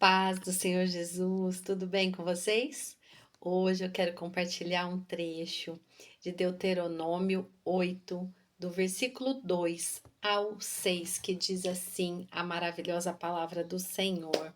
Paz do Senhor Jesus, tudo bem com vocês? Hoje eu quero compartilhar um trecho de Deuteronômio 8, do versículo 2 ao 6, que diz assim a maravilhosa palavra do Senhor.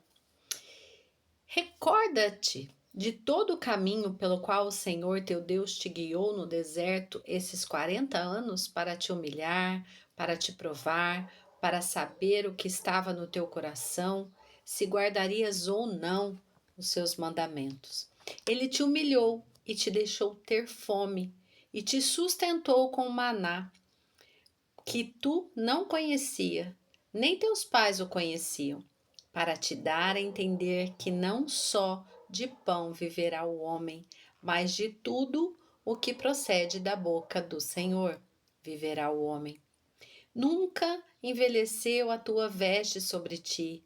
Recorda-te de todo o caminho pelo qual o Senhor teu Deus te guiou no deserto esses 40 anos para te humilhar, para te provar, para saber o que estava no teu coração, se guardarias ou não os seus mandamentos. Ele te humilhou e te deixou ter fome, e te sustentou com maná, que tu não conhecia, nem teus pais o conheciam, para te dar a entender que não só de pão viverá o homem, mas de tudo o que procede da boca do Senhor viverá o homem. Nunca envelheceu a tua veste sobre ti,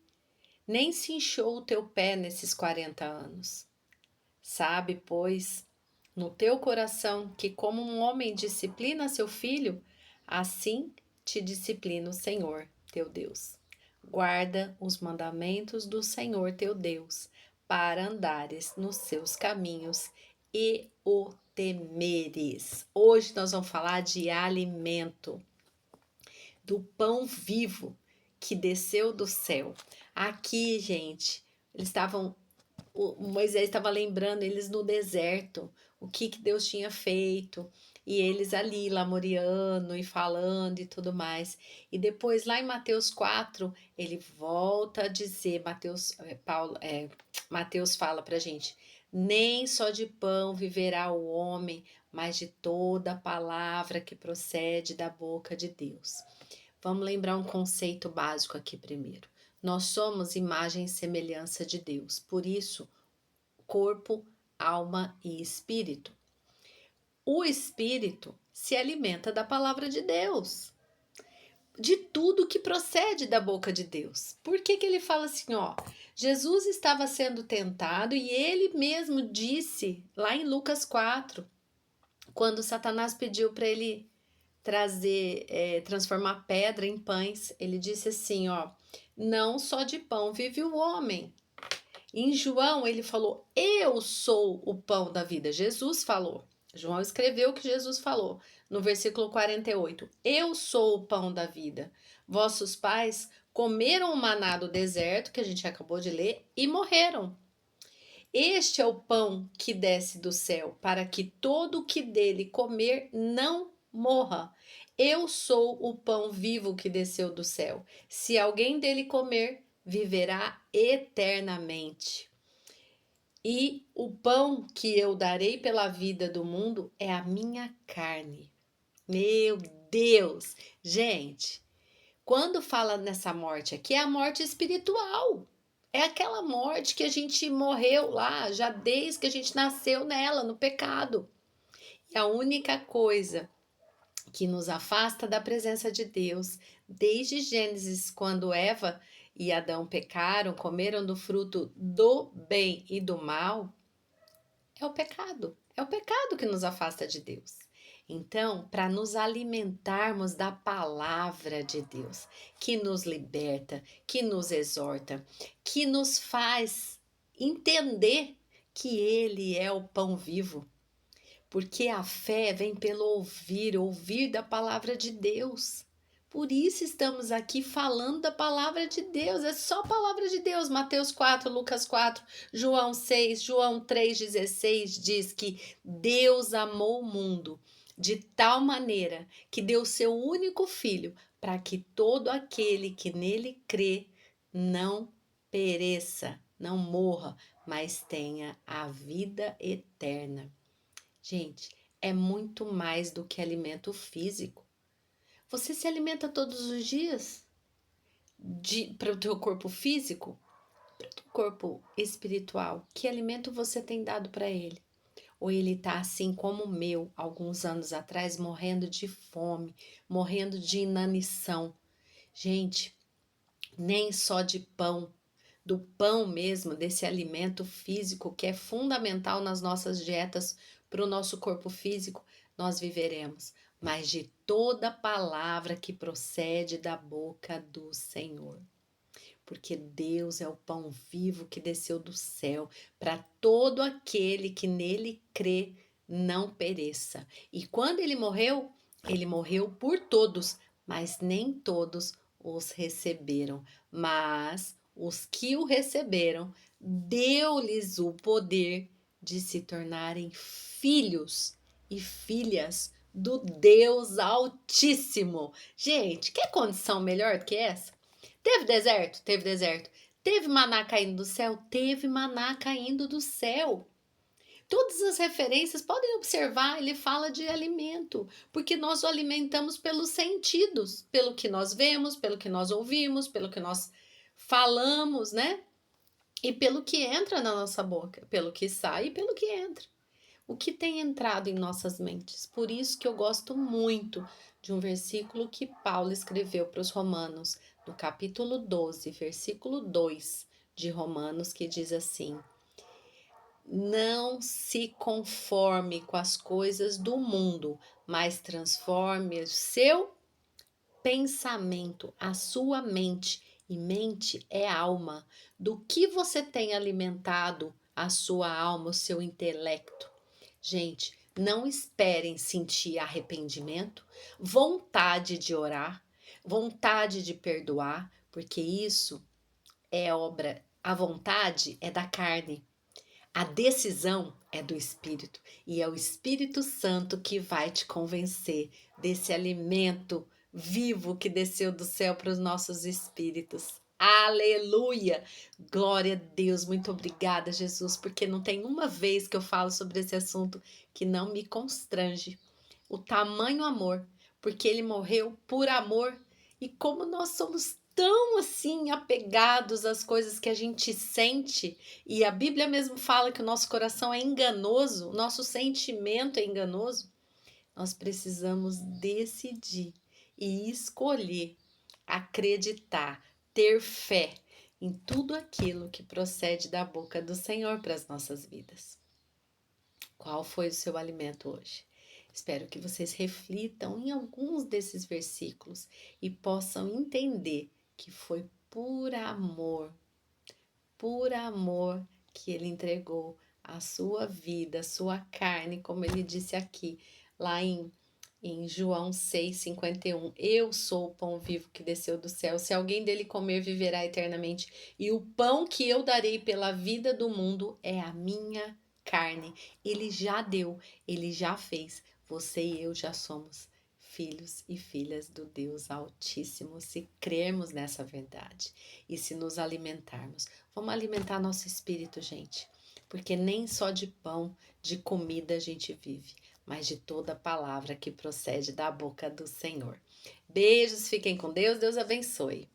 nem se inchou o teu pé nesses 40 anos. Sabe, pois, no teu coração que como um homem disciplina seu filho, assim te disciplina o Senhor, teu Deus. Guarda os mandamentos do Senhor, teu Deus, para andares nos seus caminhos e o temeres. Hoje nós vamos falar de alimento, do pão vivo que desceu do céu. Aqui, gente, eles estavam o Moisés estava lembrando eles no deserto, o que Deus tinha feito, e eles ali lamuriando e falando e tudo mais. E depois lá em Mateus 4, ele volta a dizer, Mateus fala pra gente, nem só de pão viverá o homem, mas de toda palavra que procede da boca de Deus. Vamos lembrar um conceito básico aqui primeiro. Nós somos imagem e semelhança de Deus, por isso, corpo, alma e espírito. O espírito se alimenta da palavra de Deus, de tudo que procede da boca de Deus. Por que ele fala assim, ó? Jesus estava sendo tentado e ele mesmo disse lá em Lucas 4, quando Satanás pediu para ele transformar pedra em pães, ele disse assim, ó, não só de pão vive o homem. Em João ele falou, eu sou o pão da vida. Jesus falou, João escreveu o que Jesus falou no versículo 48, eu sou o pão da vida. Vossos pais comeram o maná do deserto, que a gente acabou de ler, e morreram. Este é o pão que desce do céu, para que todo o que dele comer não morra. Eu sou o pão vivo que desceu do céu. Se alguém dele comer, viverá eternamente. E o pão que eu darei pela vida do mundo é a minha carne. Meu Deus! Gente, quando fala nessa morte aqui, é a morte espiritual. É aquela morte que a gente morreu lá, já desde que a gente nasceu nela, no pecado. E a única coisa que nos afasta da presença de Deus, desde Gênesis, quando Eva e Adão pecaram, comeram do fruto do bem e do mal, é o pecado. É o pecado que nos afasta de Deus. Então, para nos alimentarmos da palavra de Deus, que nos liberta, que nos exorta, que nos faz entender que Ele é o pão vivo, porque a fé vem pelo ouvir, ouvir da palavra de Deus. Por isso estamos aqui falando da palavra de Deus, é só a palavra de Deus. Mateus 4, Lucas 4, João 6, João 3,16 diz que Deus amou o mundo de tal maneira que deu seu único filho para que todo aquele que nele crê não pereça, não morra, mas tenha a vida eterna. Gente, é muito mais do que alimento físico. Você se alimenta todos os dias para o teu corpo físico, para o teu corpo espiritual. Que alimento você tem dado para ele? Ou ele está assim como o meu, alguns anos atrás, morrendo de fome, morrendo de inanição. Gente, nem só de pão, do pão mesmo, desse alimento físico que é fundamental nas nossas dietas para o nosso corpo físico, nós viveremos, mas de toda palavra que procede da boca do Senhor. porque Deus é o pão vivo que desceu do céu para todo aquele que nele crê não pereça. E quando ele morreu por todos, mas nem todos os receberam. Mas os que o receberam, deu-lhes o poder de se tornarem filhos e filhas do Deus Altíssimo. Gente, quer condição melhor do que essa? Teve deserto? Teve deserto. Teve maná caindo do céu? Teve maná caindo do céu. Todas as referências, podem observar, ele fala de alimento, porque nós o alimentamos pelos sentidos, pelo que nós vemos, pelo que nós ouvimos, pelo que nós falamos, né? E pelo que entra na nossa boca, pelo que sai e pelo que entra. O que tem entrado em nossas mentes? Por isso que eu gosto muito de um versículo que Paulo escreveu para os Romanos, no capítulo 12, versículo 2 de Romanos, que diz assim: não se conforme com as coisas do mundo, mas transforme o seu pensamento, a sua mente. E mente é alma. Do que você tem alimentado a sua alma, o seu intelecto? Gente, não esperem sentir arrependimento, vontade de orar, vontade de perdoar, porque isso é obra. A vontade é da carne. A decisão é do Espírito e é o Espírito Santo que vai te convencer desse alimento vivo que desceu do céu para os nossos espíritos. Aleluia! Glória a Deus, muito obrigada, Jesus, porque não tem uma vez que eu falo sobre esse assunto que não me constrange. O tamanho amor, porque ele morreu por amor e como nós somos tão assim apegados às coisas que a gente sente, e a Bíblia mesmo fala que o nosso coração é enganoso, o nosso sentimento é enganoso, nós precisamos decidir e escolher acreditar, ter fé em tudo aquilo que procede da boca do Senhor para as nossas vidas. Qual foi o seu alimento hoje? Espero que vocês reflitam em alguns desses versículos e possam entender que foi por amor que ele entregou a sua vida, a sua carne, como ele disse aqui, lá em João 6,51. Eu sou o pão vivo que desceu do céu. Se alguém dele comer, viverá eternamente. E o pão que eu darei pela vida do mundo é a minha carne. Ele já deu, ele já fez. Você e eu já somos filhos e filhas do Deus Altíssimo, se crermos nessa verdade e se nos alimentarmos. Vamos alimentar nosso espírito, gente, porque nem só de pão, de comida a gente vive, mas de toda palavra que procede da boca do Senhor. Beijos, fiquem com Deus, Deus abençoe.